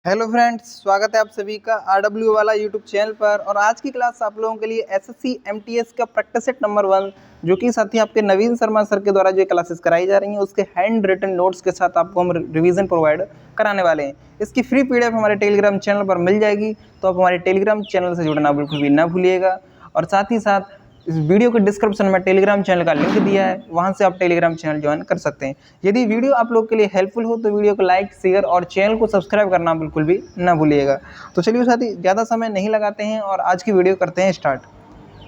Hello friends, स्वागत है आप सभी का RW वाला यूट्यूब चैनल पर। और आज की क्लास आप लोगों के लिए SSC MTS का प्रैक्टिस सेट नंबर 1 जो कि साथी आपके नवीन शर्मा सर के द्वारा जो क्लासेस कराई जा रही हैं उसके हैंड रिटन नोट्स के साथ आपको हम रिवीजन प्रोवाइड कराने वाले हैं। इसकी फ्री PDF हमारे टेलीग्राम चैनल पर मिल जाएगी, तो आप हमारे टेलीग्राम चैनल से जुड़ना बिल्कुल भी ना भूलिएगा। और साथ ही साथ इस वीडियो के डिस्क्रिप्शन में टेलीग्राम चैनल का लिंक दिया है, वहां से आप टेलीग्राम चैनल ज्वाइन कर सकते हैं। यदि वीडियो आप लोग के लिए हेल्पफुल हो तो वीडियो को लाइक, शेयर और चैनल को सब्सक्राइब करना बिल्कुल भी ना भूलिएगा। तो चलिए साथी, ज़्यादा समय नहीं लगाते हैं और आज की वीडियो करते हैं स्टार्ट।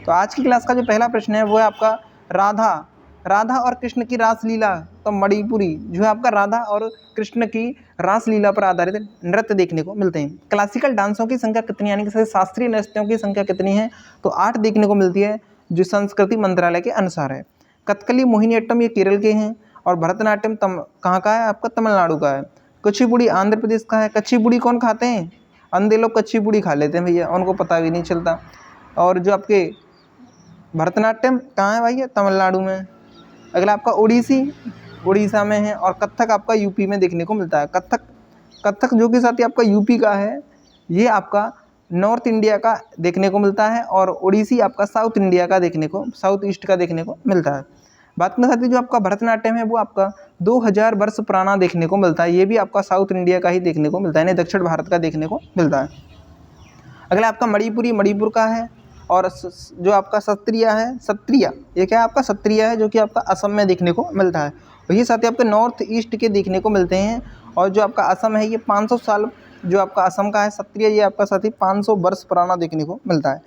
तो आज की क्लास का जो पहला प्रश्न है वो है आपका राधा और कृष्ण की रासलीला। तो मणिपुरी जो है आपका राधा और कृष्ण की रासलीला पर आधारित नृत्य देखने को मिलते हैं। क्लासिकल डांसों की संख्या कितनी, यानी कि शास्त्रीय नृत्यों की संख्या कितनी है, तो 8 देखने को मिलती है जो संस्कृति मंत्रालय के अनुसार है। कथकली, मोहिनीअट्टम ये केरल के हैं और भरतनाट्यम कहाँ का है, आपका तमिलनाडु का है। कुचिपुड़ी आंध्र प्रदेश का है। कच्चीपुड़ी कौन खाते हैं, अंधे लोग कच्चीपुड़ी खा लेते हैं भैया, उनको पता भी नहीं चलता। और जो आपके भरतनाट्यम कहाँ है भैया, तमिलनाडु में। अगला आपका ओडिसी उड़ीसा में है। और कथक आपका यूपी में देखने को मिलता है। कथक जो कि साथ ही आपका यूपी का है, ये आपका नॉर्थ इंडिया का देखने को मिलता है। और ओडिसी आपका साउथ इंडिया का साउथ ईस्ट का देखने को मिलता है। बात करना साथी, जो आपका भरतनाट्यम है वो आपका 2000 वर्ष पुराना देखने को मिलता है। ये भी आपका साउथ इंडिया का ही देखने को मिलता है, यानी दक्षिण भारत का देखने को मिलता है। अगला आपका मणिपुरी मणिपुर का है। और जो आपका सत्रिया ये क्या है, आपका सत्रिया है जो कि आपका असम में देखने को मिलता है। और ये साथ ही आपके नॉर्थ ईस्ट के देखने को मिलते हैं। और जो आपका असम है ये 500 साल जो आपका असम का है सत्रिया, ये आपका साथ ही 500 वर्ष पुराना देखने को मिलता है।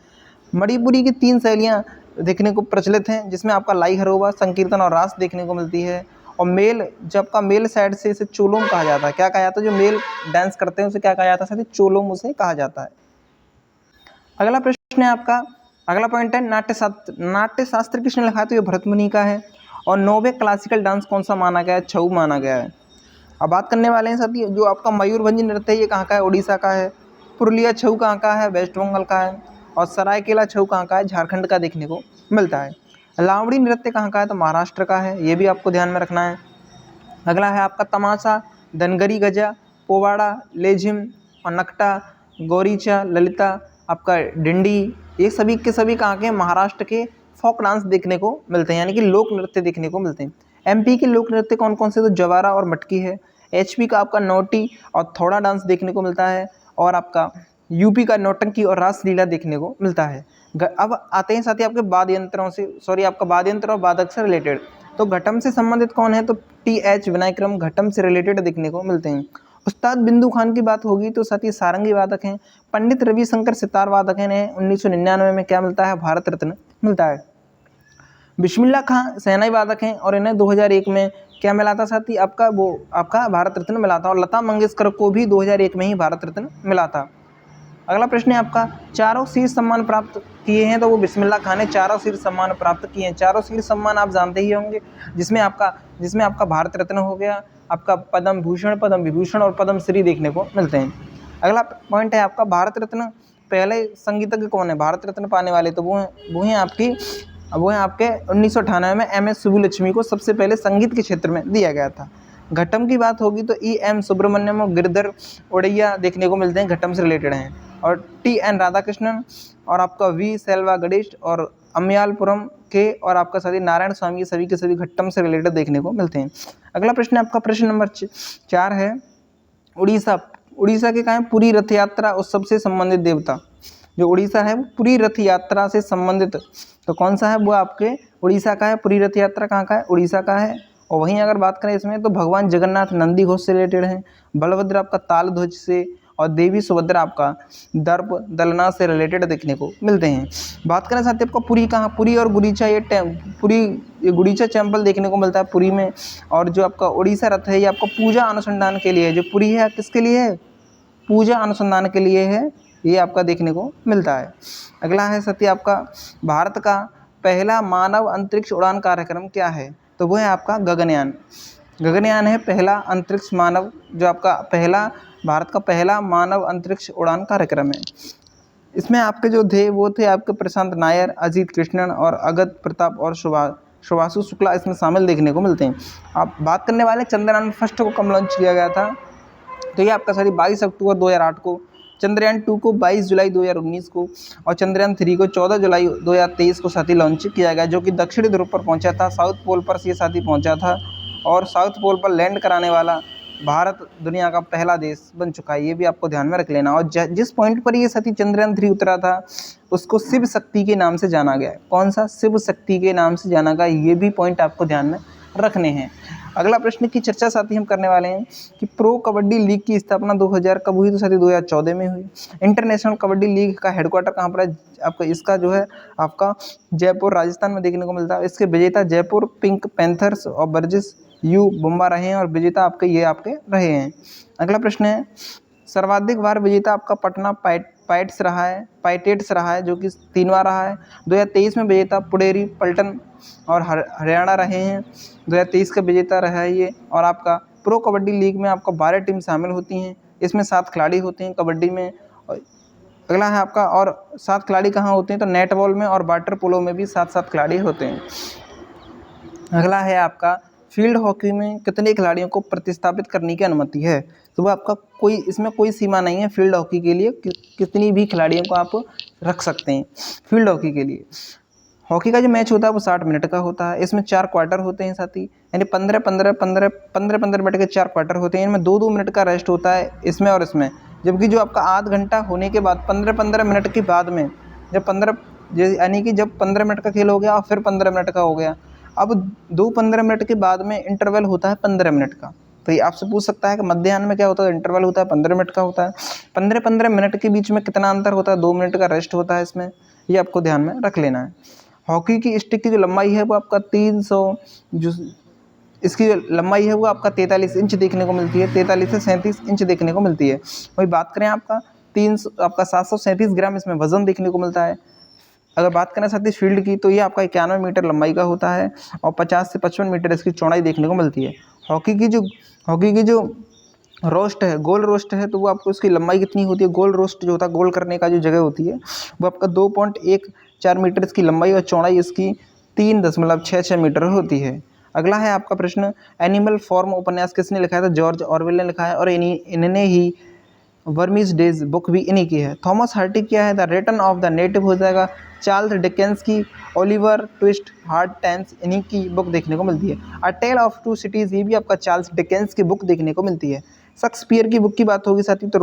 मणिपुरी की 3 शैलियाँ देखने को प्रचलित हैं, जिसमें आपका लाई हरोबा, संकीर्तन और रास देखने को मिलती है। और मेल, जब आपका मेल साइड से इसे चोलोम कहा जाता है। क्या कहा जाता है, जो मेल डांस करते हैं उसे क्या कहा जाता है साथी, चोलोम उसे कहा जाता है। अगला प्रश्न है आपका, अगला पॉइंट है नाट्य शास्त्र किसने लिखा है, तो ये भरत मुनि का है। और 9वें क्लासिकल डांस कौन सा माना गया है, छऊ माना गया है। अब बात करने वाले हैं साथी, जो आपका मयूरभंज नृत्य है ये कहाँ का है, उड़ीसा का है। पुरुलिया छऊ कहाँ का है, वेस्ट बंगाल का है। और सरायकेला छऊ कहाँ का है, झारखंड का देखने को मिलता है। लावड़ी नृत्य कहाँ का है, तो महाराष्ट्र का है, ये भी आपको ध्यान में रखना है। अगला है आपका तमाशा, धनगरी गजा, पोवाड़ा, लेझिम और नकटा, गौरीचा, ललिता, आपका डिंडी, ये सभी के सभी कहाँ के, महाराष्ट्र के फोक डांस देखने को मिलते हैं, यानी कि लोक नृत्य देखने को मिलते हैं। MP के लोक नृत्य कौन कौन से, तो जवारा और मटकी है। HP का आपका नौटी और थोड़ा डांस देखने को मिलता है। और आपका UP का नौटंकी और रासलीला देखने को मिलता है। अब आते हैं साथी आपके वाद्य यंत्रों से, आपका वाद्य यंत्र और वादक से रिलेटेड। तो घटम से संबंधित कौन है, तो TH विनायक्रम घटम से रिलेटेड देखने को मिलते हैं। उस्ताद बिंदु खान की बात होगी तो साथ ही सारंगी वादक हैं। पंडित रविशंकर सितार वादक हैं। 1999 में क्या मिलता है, भारत रत्न मिलता है। बिस्मिल्लाह खां शहनाई वादक हैं और इन्हें 2001 में क्या मिला था साथी, आपका भारत रत्न मिला था। और लता मंगेशकर को भी 2001 में ही भारत रत्न मिला था। अगला प्रश्न है आपका, चारों शीर्ष सम्मान प्राप्त किए हैं, तो वो बिस्मिल्लाह खान ने चारों शीर्ष सम्मान प्राप्त किए हैं। चारों शीर्ष सम्मान आप जानते ही होंगे, जिसमें आपका भारत रत्न हो गया, आपका पद्म भूषण, पद्म विभूषण और पद्म श्री देखने को मिलते हैं। अगला पॉइंट है आपका, भारत रत्न पहले संगीतज्ञ कौन है, भारत रत्न पाने वाले, तो वो हैं आपके 1998 में MS सुब्बुलक्ष्मी को सबसे पहले संगीत के क्षेत्र में दिया गया था। घटम की बात होगी तो EM सुब्रमण्यम और गिरधर ओडैया देखने को मिलते हैं, घटम से रिलेटेड हैं। और TN राधाकृष्णन और आपका V सेल्वा गणेश और अमयालपुरम के और आपका साथी नारायण स्वामी, ये सभी के सभी घट्टम से रिलेटेड देखने को मिलते हैं। अगला प्रश्न आपका प्रश्न नंबर 4 है, उड़ीसा के कहाँ है, पुरी रथ यात्रा उत्सव से संबंधित देवता। जो उड़ीसा है वो पुरी रथ यात्रा से संबंधित, तो कौन सा है, वो आपके उड़ीसा का है। पुरी रथ यात्रा कहाँ का है, उड़ीसा का है। और वहीं अगर बात करें इसमें तो भगवान जगन्नाथ नंदी घोष से रिलेटेड हैं। बलभद्र आपका ताल ध्वज से और देवी सुभद्रा आपका दर्प दलना से रिलेटेड देखने को मिलते हैं। बात करें साथ ही आपका पुरी कहाँ, पुरी और गुड़ीचा, ये गुड़ीचा टेम्पल देखने को मिलता है पुरी में। और जो आपका उड़ीसा रथ है ये आपका पूजा अनुसंधान के लिए है। जो पुरी है किसके लिए है, पूजा अनुसंधान के लिए है, ये आपका देखने को मिलता है। अगला है सत्य आपका, भारत का पहला मानव अंतरिक्ष उड़ान कार्यक्रम क्या है, तो वो है आपका गगनयान। गगनयान है पहला अंतरिक्ष मानव, जो आपका भारत का पहला मानव अंतरिक्ष उड़ान कार्यक्रम है। इसमें आपके जो थे वो थे आपके प्रशांत नायर, अजीत कृष्णन और अगत प्रताप और सुभाषु शुक्ला इसमें शामिल देखने को मिलते हैं। आप बात करने वाले चंद्रयान फर्स्ट को कब लॉन्च किया गया था, तो ये आपका साथी 22 अक्टूबर 2008 को, चंद्रयान 2 को 22 जुलाई 2019 को और चंद्रयान 3 को 14 जुलाई 2023 को साथी लॉन्च किया गया, जो कि दक्षिणी ध्रुव पर पहुंचा था। साउथ पोल पर ये साथी पहुंचा था और साउथ पोल पर लैंड कराने वाला भारत दुनिया का पहला देश बन चुका है। ये भी आपको ध्यान में रख लेना। और जिस पॉइंट पर ये साथी चंद्रयान 3 उतरा था उसको शिव शक्ति के नाम से जाना गया है। कौन सा? शिव शक्ति के नाम से जाना गया। ये भी पॉइंट आपको ध्यान में रखने हैं। अगला प्रश्न की चर्चा साथी हम करने वाले हैं कि प्रो कबड्डी लीग की स्थापना 2000 कब हुई? तो साथी 2014 में हुई। इंटरनेशनल कबड्डी लीग का हेडक्वार्टर कहाँ पर है? आपका इसका जो है आपका जयपुर राजस्थान में देखने को मिलता है। इसके विजेता जयपुर पिंक पैंथर्स और बर्जिस यू बुम्बा रहे हैं और विजेता आपके ये आपके रहे हैं। अगला प्रश्न है, सर्वाधिक बार विजेता आपका पटना पाइरेट्स रहा है जो कि 3 बार रहा है। 2023 में विजेता पुडेरी पल्टन और हरियाणा रहे हैं। 2023 का विजेता रहा है ये। और आपका प्रो कबड्डी लीग में आपका 12 टीम शामिल होती हैं। इसमें 7 खिलाड़ी होते हैं कबड्डी में। अगला है आपका, और 7 खिलाड़ी कहाँ होते हैं? तो नेटबॉल में और वाटर पोलो में भी 7-7 खिलाड़ी होते हैं। अगला है आपका, फील्ड हॉकी में कितने खिलाड़ियों को प्रतिस्थापित करने की अनुमति है? तो वो आपका इसमें कोई सीमा नहीं है। फील्ड हॉकी के लिए कितनी भी खिलाड़ियों को आप रख सकते हैं फील्ड हॉकी के लिए। हॉकी का जो मैच होता है वो 60 मिनट का होता है। इसमें 4 क्वार्टर होते हैं साथी, यानी 15-15 मिनट के 4 क्वार्टर होते हैं। इनमें 2-2 मिनट का रेस्ट होता है इसमें और इसमें। जबकि जो आपका आध घंटा होने के बाद 15-15 मिनट के बाद में जब 15 मिनट का खेल हो गया और फिर 15 मिनट का हो गया, अब 15 मिनट के बाद में इंटरवल होता है 15 मिनट का। तो ये आपसे पूछ सकता है कि मध्याह्न में क्या होता है? इंटरवल होता है 15 मिनट का होता है। 15-15 मिनट के बीच में कितना अंतर होता है? 2 मिनट का रेस्ट होता है इसमें। ये आपको ध्यान में रख लेना है। हॉकी की स्टिक की जो लंबाई है वो आपका 300, जो इसकी जो लंबाई है वो आपका 43 इंच देखने को मिलती है। 43 से 37 इंच देखने को मिलती है। वही बात करें आपका 737 ग्राम इसमें वजन देखने को मिलता है। अगर बात करें साथ ही फील्ड की, तो ये आपका 91 मीटर लंबाई का होता है और 50 से 55 मीटर इसकी चौड़ाई देखने को मिलती है। हॉकी की जो रोस्ट है, गोल रोस्ट है, तो वो आपको इसकी लंबाई कितनी होती है? गोल रोस्ट जो होता है, गोल करने का जो जगह होती है, वो आपका 2.14 मीटर इसकी लंबाई और चौड़ाई इसकी 3.66 मीटर होती है। अगला है आपका प्रश्न, एनिमल फॉर्म उपन्यास किसने लिखा है? तो जॉर्ज ऑरवेल ने लिखा है और इन्होंने ही वर्मीज डेज बुक भी इन्हीं की है। थॉमस हार्टी क्या है? The return of the native हो जाएगा। चार्ल्स डिकेंस की ओलिवर ट्विस्ट हार्ड टाइम्स इन्हीं की बुक देखने को मिलती है। अ टेल ऑफ टू सिटीज़ ये भी आपका चार्ल्स डिकेंस की बुक देखने को मिलती है। शेक्सपियर की बुक की बात होगी साथी, तो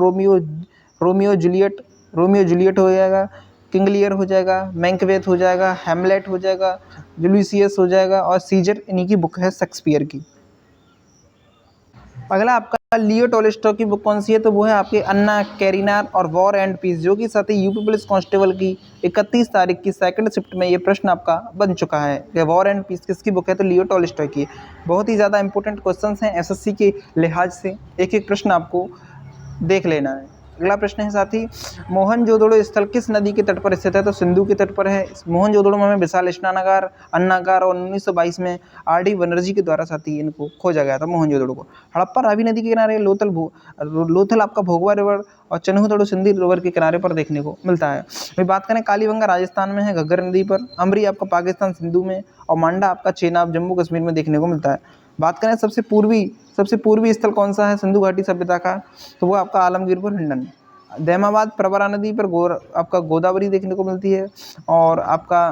रोमियो जूलियट हो जाएगा, किंग लियर हो जाएगा, मैकबेथ हो जाएगा, हैमलेट हो जाएगा, जुलियस हो जाएगा और सीजर इन्हीं की बुक है शेक्सपियर की। अगला आपका लियो टॉलस्टॉय की बुक कौन सी है? तो वो है आपकी अन्ना कैरिना और वॉर एंड पीस, जो कि साथ ही यूपी पुलिस कांस्टेबल की 31 तारीख की सेकंड शिफ्ट में ये प्रश्न आपका बन चुका है कि वॉर एंड पीस किसकी बुक है? तो लियो टॉलस्टॉय की। बहुत ही ज़्यादा इंपॉर्टेंट क्वेश्चंस हैं एसएससी के लिहाज से, एक एक प्रश्न आपको देख लेना है। अगला प्रश्न है साथी, मोहनजोदड़ो स्थल किस नदी के तट पर स्थित है? तो सिंधु के तट पर है। मोहनजोदड़ो में विशाल स्नानागार, अन्नागार और 1922 में आर.डी. बनर्जी के द्वारा साथी इनको खोजा गया था मोहनजोदड़ो को। हड़प्पा रावी नदी के किनारे लोथल आपका भोगवा रिवर और चन्हूतड़ो सिंधी रिवर के किनारे पर देखने को मिलता है। वही बात करें, कालीबंगा राजस्थान में है घग्गर नदी पर, अमरी आपका पाकिस्तान सिंधु में और मांडा आपका चेनाब जम्मू कश्मीर में देखने को मिलता है। बात करें सबसे पूर्वी स्थल कौन सा है सिंधु घाटी सभ्यता का? तो वो आपका आलमगीरपुर हिंडन। दैमाबाद प्रवरा नदी पर आपका गोदावरी देखने को मिलती है। और आपका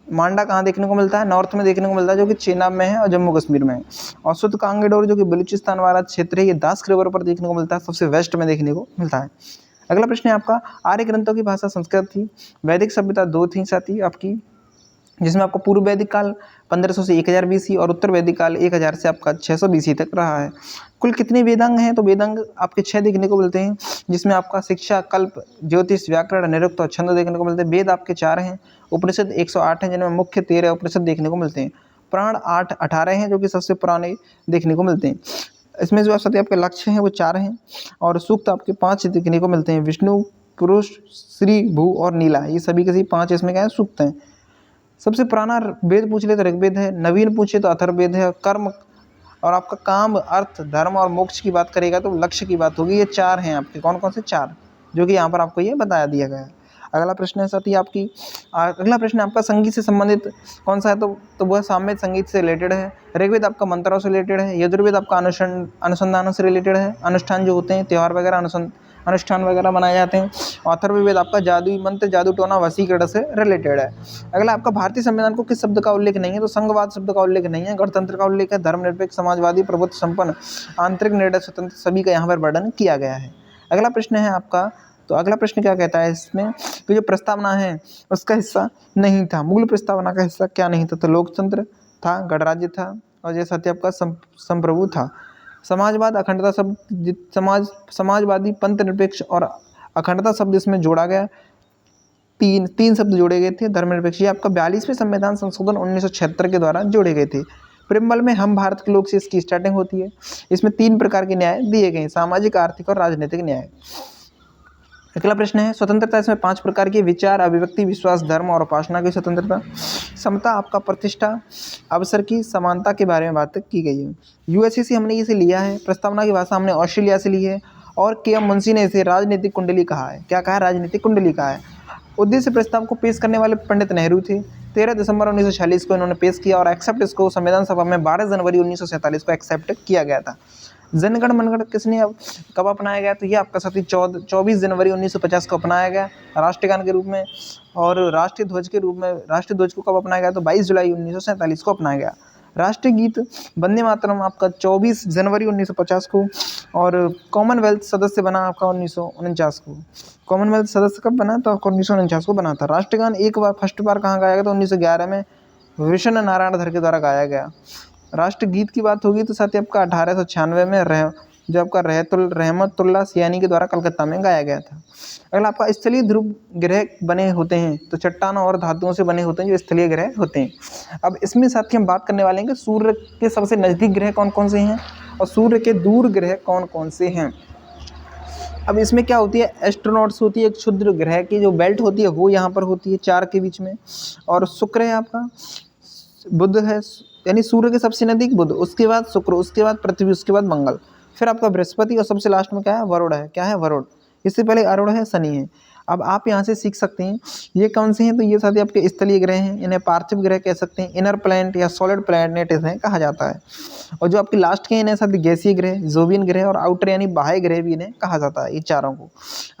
मांडा कहाँ देखने को मिलता है? नॉर्थ में देखने को मिलता है, जो कि चेनाब में है और जम्मू कश्मीर में है। और सुत कांगेडोर जो कि बलूचिस्तान वाला क्षेत्र है, ये दास्क रिवर पर देखने को मिलता है, सबसे वेस्ट में देखने को मिलता है। अगला प्रश्न है आपका, आर्य ग्रंथों की भाषा संस्कृत थी। वैदिक सभ्यता 2 थी साथी आपकी, जिसमें आपको पूर्व वैदिक काल 1500 से 1000 BC और उत्तर वैदिक काल 1000 से आपका 600 BC तक रहा है। कुल कितने वेदांग हैं? तो वेदांग आपके 6 देखने को मिलते हैं, जिसमें आपका शिक्षा, कल्प, ज्योतिष, व्याकरण, निरुक्त और छंद देखने को मिलते हैं। वेद आपके 4 हैं, उपनिषद 108 हैं, जिनमें मुख्य 13 उपनिषद देखने को मिलते हैं। पुराण 18 हैं, जो कि सबसे पुराने देखने को मिलते हैं। इसमें जो साथी आपके लक्ष्य हैं वो 4 हैं और सूक्त आपके 5 देखने को मिलते हैं। विष्णु, पुरुष, श्री, भू और नीला, ये सभी के 5 इसमें क्या है? सूक्त हैं। सबसे पुराना वेद पूछ ले तो ऋग्वेद है, नवीन पूछे तो अथर्ववेद है। कर्म और आपका काम, अर्थ, धर्म और मोक्ष की बात करेगा तो लक्ष्य की बात होगी। ये 4 हैं आपके, कौन कौन से? 4, जो कि यहाँ पर आपको ये बताया दिया गया है। अगला प्रश्न है साथी आपकी अगला प्रश्न आपका संगीत से संबंधित कौन सा है, तो वह सामवेद संगीत से रिलेटेड है। ऋग्वेद आपका मंत्रों से रिलेटेड है। यजुर्वेद आपका अनुसंधानों से रिलेटेड है, अनुष्ठान जो होते हैं त्यौहार वगैरह अनुष्ठान वगैरह बनाए जाते हैं। अथर्ववेद आपका जादुई मंत्र जादू टोना वशीकरण से रिलेटेड है। अगला आपका भारतीय संविधान को किस शब्द का उल्लेख नहीं है, तो संघवाद शब्द का उल्लेख नहीं है, गणतंत्र का उल्लेख है, धर्मनिरपेक्ष समाजवादी प्रभुत्व संपन्न आंतरिक निर्णय स्वतंत्र सभी का यहाँ पर वर्णन किया गया है। अगला प्रश्न है आपका, तो अगला प्रश्न क्या कहता है इसमें, तो जो प्रस्तावना है उसका हिस्सा नहीं था। मूल प्रस्तावना का हिस्सा क्या नहीं था, तो लोकतंत्र था, गणराज्य था और जैसा आपका संप्रभु था। समाजवाद अखंडता शब्द समाजवादी पंथ निरपेक्ष और अखंडता शब्द इसमें जोड़ा गया। तीन शब्द जोड़े गए थे। धर्मनिरपेक्ष ये आपका 42वें संविधान संशोधन 1976 के द्वारा जोड़े गए थे। प्रियम्बल में हम भारत के लोग से इसकी स्टार्टिंग होती है। इसमें 3 प्रकार के न्याय दिए गए हैं, सामाजिक आर्थिक और राजनीतिक न्याय। अगला प्रश्न है स्वतंत्रता, इसमें 5 प्रकार की विचार अभिव्यक्ति विश्वास धर्म और उपासना की स्वतंत्रता। समता आपका प्रतिष्ठा अवसर की समानता के बारे में बात की गई है। यूएसए से हमने इसे लिया है। प्रस्तावना की भाषा हमने ऑस्ट्रेलिया से ली है और के एम मुंशी ने इसे राजनीतिक कुंडली कहा है। क्या कहा है, राजनीतिक कुंडली कहा है। उद्देश्य प्रस्ताव को पेश करने वाले पंडित नेहरू थे। 13 दिसंबर 1946 को इन्होंने पेश किया और एक्सेप्ट इसको संविधान सभा में 12 जनवरी 1947 को एक्सेप्ट किया गया था। जनगण मनगण किसने अब कब अपनाया गया, तो ये आपका साथी 24 जनवरी 1950 को अपनाया गया राष्ट्रगान के रूप में। और राष्ट्रीय ध्वज के रूप में राष्ट्रीय ध्वज को कब अपनाया गया, तो 22 जुलाई 1947 को अपनाया गया। राष्ट्रीय गीत वंदे मातरम आपका 24 जनवरी 1950 को। और कॉमनवेल्थ सदस्य बना आपका 1949 को। कॉमनवेल्थ सदस्य कब बना, तो 1949 को बना था। राष्ट्रगान एक बार फर्स्ट बार कहाँ गाया गया, तो 1911 में विष्णु नारायण धर के द्वारा गाया गया। राष्ट्रगीत की बात होगी तो साथ ही आपका 1896 में जो आपका रहमतुल्लाह सियानी के द्वारा कलकत्ता में गाया गया था। अगला आपका स्थलीय ध्रुव ग्रह बने होते हैं, तो चट्टानों और धातुओं से बने होते हैं जो स्थलीय ग्रह होते हैं। अब इसमें साथ ही हम बात करने वाले हैं कि सूर्य के सबसे नज़दीक ग्रह कौन कौन से हैं और सूर्य के दूर ग्रह कौन कौन से हैं। अब इसमें क्या होती है, एस्ट्रोनॉट्स होती है, एक क्षुद्र ग्रह की जो बेल्ट होती है वो यहाँ पर होती है 4 के बीच में। और शुक्र है आपका, बुध है, यानी सूर्य के सबसे नज़दीक बुध, उसके बाद शुक्र, उसके बाद पृथ्वी, उसके बाद मंगल, फिर आपका बृहस्पति और सबसे लास्ट में क्या है, वरुण है। क्या है, वरुण। इससे पहले अरुण है, शनि है। अब आप यहाँ से सीख सकते हैं ये कौन से हैं, तो ये साथ ही आपके स्थलीय ग्रह हैं। इन्हें पार्थिव ग्रह कह सकते हैं, इनर प्लैनेट या सॉलिड प्लैनेट इन्हें कहा जाता है। और जो आपके लास्ट के इन्हें साथ गैसीय ग्रह, जोवियन ग्रह और आउटर यानी बाह्य ग्रह भी इन्हें कहा जाता है, ये चारों को।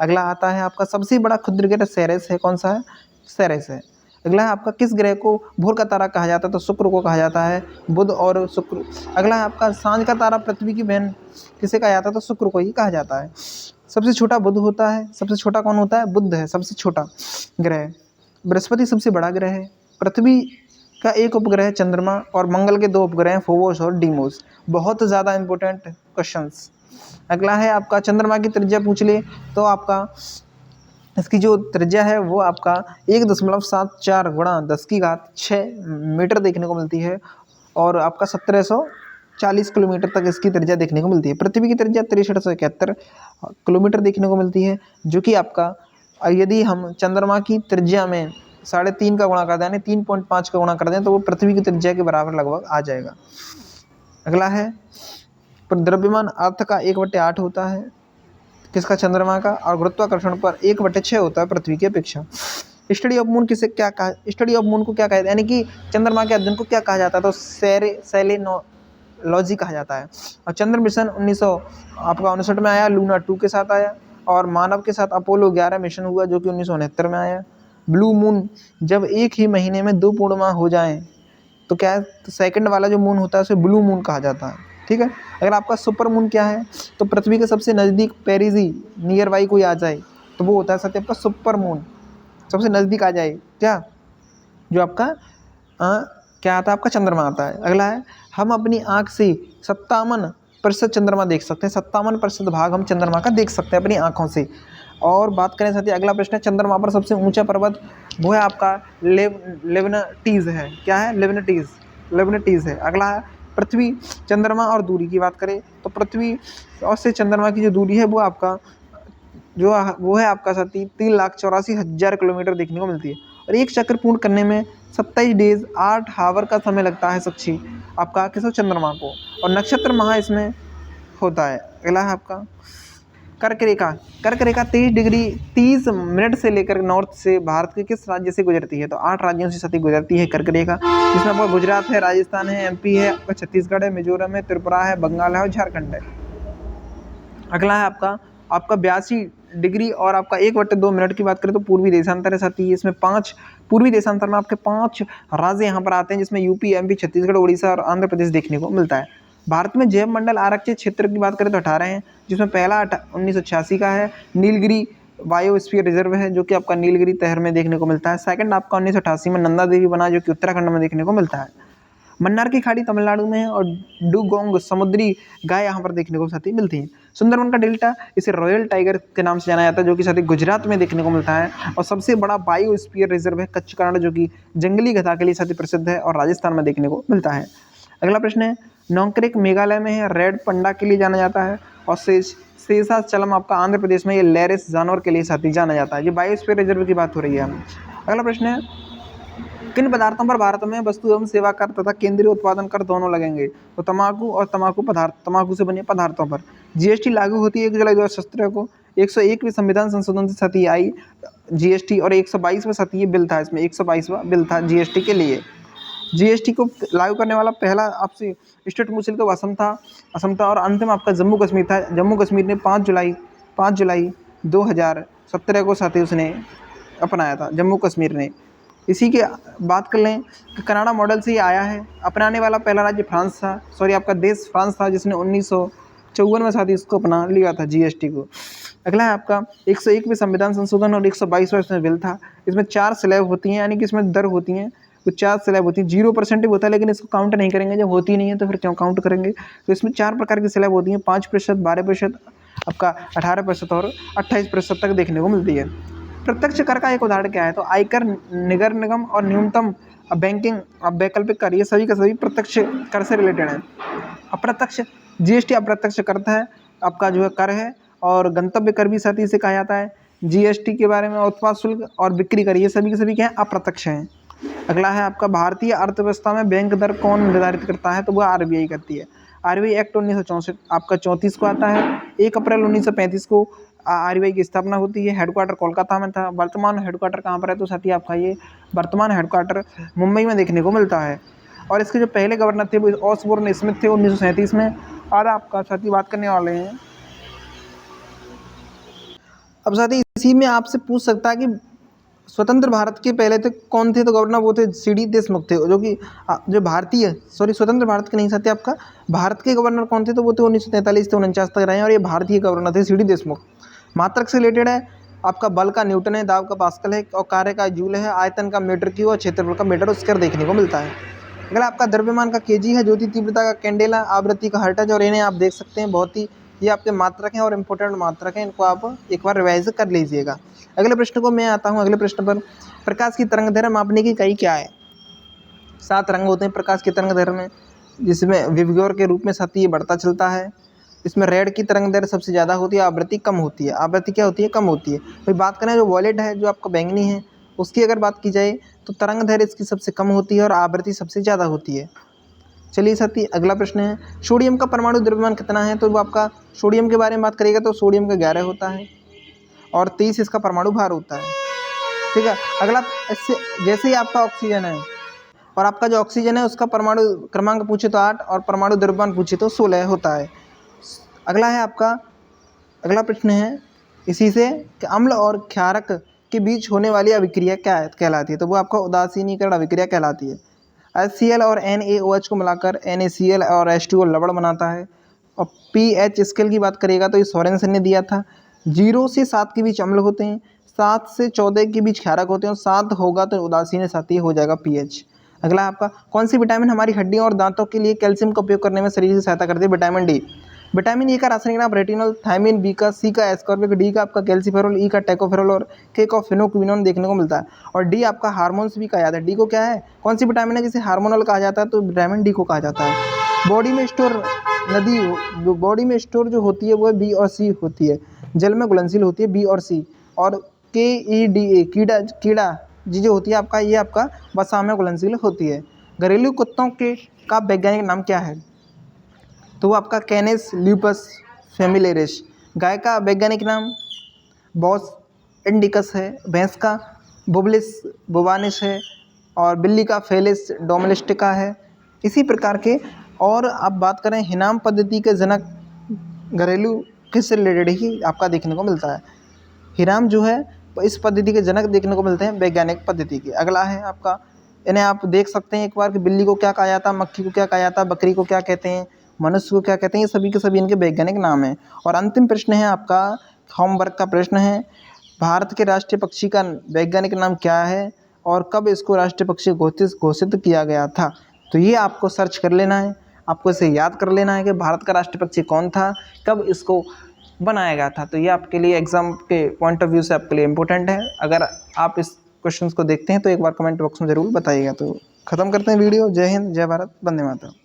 अगला आता है आपका सबसे बड़ा क्षुद्र ग्रह सेरेस है। कौन सा है, सेरेस है। अगला है आपका किस ग्रह को भोर का तारा कहा जाता है, तो शुक्र को कहा जाता है, बुध और शुक्र। अगला है आपका सांझ का तारा पृथ्वी की बहन किसे कहा जाता है, तो शुक्र को ही कहा जाता है। सबसे छोटा बुध होता है। सबसे छोटा कौन होता है, बुध है सबसे छोटा ग्रह। बृहस्पति सबसे बड़ा ग्रह है। पृथ्वी का एक उपग्रह है चंद्रमा और मंगल के 2 उपग्रह हैं फोबोस और डीमोस। बहुत ज़्यादा इंपॉर्टेंट क्वेश्चंस। अगला है आपका चंद्रमा की त्रिज्या पूछ ले तो आपका इसकी जो त्रिज्या है वो आपका 1.74 गुणा 10⁶ मीटर देखने को मिलती है और आपका 1740 किलोमीटर तक इसकी त्रिज्या देखने को मिलती है। पृथ्वी की त्रिज्या 6371 किलोमीटर देखने को मिलती है, जो कि आपका यदि हम चंद्रमा की त्रिज्या में 3.5 का गुणा कर दें, यानी 3.5 का गुणा कर दें, तो वो पृथ्वी की त्रिज्या के बराबर लगभग आ जाएगा। अगला है द्रव्यमान अर्थ का 1/8 होता है किसका, चंद्रमा का, और गुरुत्वाकर्षण पर 1/6 होता है पृथ्वी की अपेक्षा। स्टडी ऑफ मून किसे क्या कहा, स्टडी ऑफ मून को क्या कहते हैं, यानी कि चंद्रमा के अध्ययन को क्या कहा जाता है, तो सेलेनोलॉजी कहा जाता है। और चंद्र मिशन 1959 में आया, लूना 2 के साथ आया, और मानव के साथ अपोलो 11 मिशन हुआ जो कि 1969 में आया। ब्लू मून जब एक ही महीने में 2 पूर्णिमा हो जाएं तो क्या है, तो सेकंड वाला जो मून होता है उसे ब्लू मून कहा जाता है। ठीक है। अगर आपका सुपर मून क्या है, तो पृथ्वी के सबसे नज़दीक पेरिजी नियर बाई कोई आ जाए तो वो होता है साथ आपका सुपर मून, सबसे नज़दीक आ जाए क्या, जो आपका क्या आता है, आपका चंद्रमा आता है। अगला है हम अपनी आँख से 57% चंद्रमा देख सकते हैं, 57% भाग हम चंद्रमा का देख सकते हैं अपनी आँखों से। और बात करें साथ ही अगला प्रश्न है चंद्रमा पर सबसे ऊंचा पर्वत, वो है आपका लेवनटीज है। क्या है, लेवनटीज है। अगला है पृथ्वी चंद्रमा और दूरी की बात करें तो पृथ्वी और से चंद्रमा की जो दूरी है वो आपका वो है आपका साथी 3,84,000 किलोमीटर देखने को मिलती है। और एक चक्र पूर्ण करने में 27 डेज 8 हावर का समय लगता है सच्ची आपका किस चंद्रमा को, और नक्षत्र महा इसमें होता है। अगला है आपका कर्क रेखा, कर्क रेखा 23 डिग्री 30 मिनट से लेकर नॉर्थ से भारत के किस राज्य से गुजरती है? तो 8 राज्यों से सती गुजरती है कर्क रेखा, जिसमें आपका गुजरात है, राजस्थान है, एमपी है, आपका छत्तीसगढ़ है, मिजोरम है, त्रिपुरा है, बंगाल है और झारखंड है। अगला है आपका 82 डिग्री और आपका 1/2 मिनट की बात करें तो पूर्वी देशांतर है सती, इसमें 5 पूर्वी देशांतर में आपके 5 राज्य यहाँ पर आते हैं, जिसमें यूपी, एमपी, छत्तीसगढ़, उड़ीसा और आंध्र प्रदेश देखने को मिलता है। भारत में जैव मंडल आरक्षित क्षेत्र की बात करें तो 18 हैं, जिसमें पहला 1986 का है नीलगिरी बायोस्फीयर रिजर्व है, जो कि आपका नीलगिरी तहर में देखने को मिलता है। सेकंड आपका 1988 में नंदा देवी बना, जो कि उत्तराखंड में देखने को मिलता है। मन्नार की खाड़ी तमिलनाडु में है और डुगोंग समुद्री गाय यहाँ पर देखने को साथी मिलती है। सुंदरबन का डेल्टा इसे रॉयल टाइगर के नाम से जाना जाता है, जो कि साथी गुजरात में देखने को मिलता है और सबसे बड़ा बायोस्फीयर रिजर्व है कच्छ कांड, जो कि जंगली गधा के लिए साथी प्रसिद्ध है और राजस्थान में देखने को मिलता है। अगला प्रश्न है नौकरेक मेघालय में है, रेड पंडा के लिए जाना जाता है और शेषाचलम आपका आंध्र प्रदेश में ये लेरिस जानवर के लिए साथी जाना जाता है। ये बायोस्फीयर रिजर्व की बात हो रही है। अगला प्रश्न है किन पदार्थों पर भारत में वस्तु एवं सेवा कर तथा केंद्रीय उत्पादन कर दोनों लगेंगे? तो तंबाकू और तंबाकू से बने पदार्थों पर जीएसटी लागू होती है 1 जुलाई 2017 को। 101वें संविधान संशोधन से सती आई जीएसटी और 122वां सती ये बिल था, इसमें 122वां बिल था जीएसटी के लिए। जीएसटी को लागू करने वाला पहला आपसे स्टेट मुझसे तो असम था और अंतिम आपका जम्मू कश्मीर था। जम्मू कश्मीर ने 5 जुलाई 2017 को साथ ही उसने अपनाया था जम्मू कश्मीर ने। इसी के बात कर लें कि कनाडा मॉडल से ये आया है। अपनाने वाला पहला राज्य फ्रांस था, आपका देश फ्रांस था, जिसने 1954 में साथ ही इसको अपना लिया था जीएसटी को। अगला है आपका 101वें संविधान संशोधन और 122वां इसमें बिल था। इसमें 4 स्लैब होती हैं, यानी कि इसमें दर होती हैं, तो 4 स्लैब होती हैं। 0% होता है, लेकिन इसको काउंट नहीं करेंगे, जब होती नहीं है तो फिर क्यों काउंट करेंगे। तो इसमें 4 प्रकार की स्लैब होती हैं, 5%, 12%, आपका 18% और 28% तक देखने को मिलती है। प्रत्यक्ष कर का एक उदाहरण क्या है? तो आयकर, नगर निगम और न्यूनतम बैंकिंग वैकल्पिक कर, ये सभी का सभी प्रत्यक्ष कर से रिलेटेड है। अप्रत्यक्ष जीएसटी अप्रत्यक्ष कर है, आपका जो है कर है, और गंतव्य कर भी साथ ही से कहा जाता है। जीएसटी के बारे में उत्पाद शुल्क और बिक्री कर, ये सभी के सभी क्या है? अप्रत्यक्ष हैं। अगला है आपका भारतीय अर्थव्यवस्था में बैंक दर कौन निर्धारित करता है? तो वह आरबीआई करती है। आरबीआई एक्ट 1964 आपका 34 को आता है। 1 अप्रैल 1935 को आरबीआई की स्थापना होती है। हेडक्वार्टर कोलकाता में था। वर्तमान हेडक्वार्टर कहाँ पर है? तो साथी आपका ये वर्तमान हेडक्वार्टर मुंबई में देखने को मिलता है। और इसके जो पहले गवर्नर थे वो ऑसबोर्न स्मिथ थे 1937 में। और आपका साथी बात करने वाले हैं, अब साथी इसी में आपसे पूछ सकता है कि स्वतंत्र भारत के पहले थे कौन थे? तो गवर्नर वो थे सीडी देशमुख थे, जो कि जो भारतीय स्वतंत्र भारत के नहीं साथी आपका भारत के गवर्नर कौन थे? तो वो थे 1943 से 49 तक रहे और ये भारतीय गवर्नर थे सीडी देशमुख। मात्रक से रिलेटेड है, आपका बल का न्यूटन है, दाब का पास्कल है और कार्य का जूल है, आयतन का मीटर क्यूब और क्षेत्रफल का मीटर स्क्वायर देखने को मिलता है। अगला आपका द्रव्यमान का केजी है, ज्योति तीव्रता का कैंडेला, आवृत्ति का हर्ट्ज, और इन्हें आप देख सकते हैं बहुत ही ये आपके मात्रक हैं और इम्पोर्टेंट मात्रक हैं, इनको आप एक बार रिवाइज कर लीजिएगा। अगले प्रश्न को मैं आता हूँ। अगले प्रश्न पर प्रकाश की तरंग दैर्घ्य मापने की इकाई क्या है? 7 रंग होते हैं प्रकाश की तरंग दैर्घ्य में, जिसमें विवग्योर के रूप में साथी ये बढ़ता चलता है। इसमें रेड की तरंग दैर्घ्य सबसे ज़्यादा होती है, आवृत्ति कम होती है। आवृत्ति क्या होती है? कम होती है। फिर बात करें जो वॉयलेट है, जो आपका बैंगनी है, उसकी अगर बात की जाए तो तरंग दैर्घ्य इसकी सबसे कम होती है और आवृत्ति सबसे ज़्यादा होती है। चलिए साथी अगला प्रश्न है, सोडियम का परमाणु द्रव्यमान कितना है? तो वो आपका सोडियम के बारे में बात करेगा तो सोडियम का 11 होता है और 23 इसका परमाणु भार होता है। ठीक है। अगला इससे जैसे ही आपका ऑक्सीजन है और आपका जो ऑक्सीजन है उसका परमाणु क्रमांक पूछे तो 8 और परमाणु द्रव्यमान पूछे तो 16 होता है। अगला है आपका अगला प्रश्न है इसी से कि अम्ल और क्षारक के बीच होने वाली अभिक्रिया क्या कहलाती है? तो वो आपका उदासीनीकरण अभिक्रिया कहलाती है। HCl और NaOH को मिलाकर NaCl और H2O लवण बनाता है। और pH स्केल की बात करेगा तो ये सोरेनसन ने दिया था। 0 से 7 के बीच अम्ल होते हैं, 7 से 14 के बीच क्षारक होते हैं और 7 होगा तो उदासीन साथी हो जाएगा pH। अगला आपका कौन सी विटामिन हमारी हड्डियों और दांतों के लिए कैल्शियम का उपयोग करने में शरीर की सहायता करती है? Vitamin D. विटामिन ए का रासायनिक नाम रेटिनॉल, थायमिन, बी का सी का एस्कॉर्बिक, डी का आपका कैल्सीफेरॉल, ई का टैकोफेरॉल और के का फिनोक्विनोन देखने को मिलता है। और डी आपका हार्मोन्स भी कहा जाता है। डी को क्या है? कौन सी विटामिन है जिसे हार्मोनल कहा जाता है? तो विटामिन डी को कहा जाता है। बॉडी में स्टोर जो होती है वो बी और सी होती है। जल में घुलनशील होती है बी और सी। और KEDA कीड़ा जी जो होती है आपका ये आपका वसा में घुलनशील होती है। घरेलू कुत्तों के वैज्ञानिक नाम क्या है? तो वो आपका कैनेस ल्यूपस फेमिलियरिस। गाय का वैज्ञानिक नाम बॉस इंडिकस है, भैंस का बुबलिस बुबानिस है और बिल्ली का फेलिस डोमेस्टिका है। इसी प्रकार के और आप बात करें हिनाम पद्धति के जनक घरेलू कृषि से रिलेटेड ही आपका देखने को मिलता है। हिराम जो है इस पद्धति के जनक देखने को मिलते हैं वैज्ञानिक पद्धति के। अगला है आपका, इन्हें आप देख सकते हैं एक बार कि बिल्ली को क्या कहा जाता है, मक्खी को क्या कहा जाता है, बकरी को क्या कहते हैं, मनुष्य को क्या कहते हैं, ये सभी के सभी इनके वैज्ञानिक नाम हैं। और अंतिम प्रश्न है आपका, होमवर्क का प्रश्न है, भारत के राष्ट्रीय पक्षी का वैज्ञानिक नाम क्या है और कब इसको राष्ट्रीय पक्षी घोषित किया गया था। तो ये आपको सर्च कर लेना है, आपको इसे याद कर लेना है कि भारत का राष्ट्रीय पक्षी कौन था, कब इसको बनाया गया था। तो ये आपके लिए एग्जाम के पॉइंट ऑफ व्यू से आपके लिए इम्पोर्टेंट है। अगर आप इस क्वेश्चंस को देखते हैं तो एक बार कमेंट बॉक्स में ज़रूर बताइएगा। तो ख़त्म करते हैं वीडियो। जय हिंद, जय भारत, वंदे मातरम।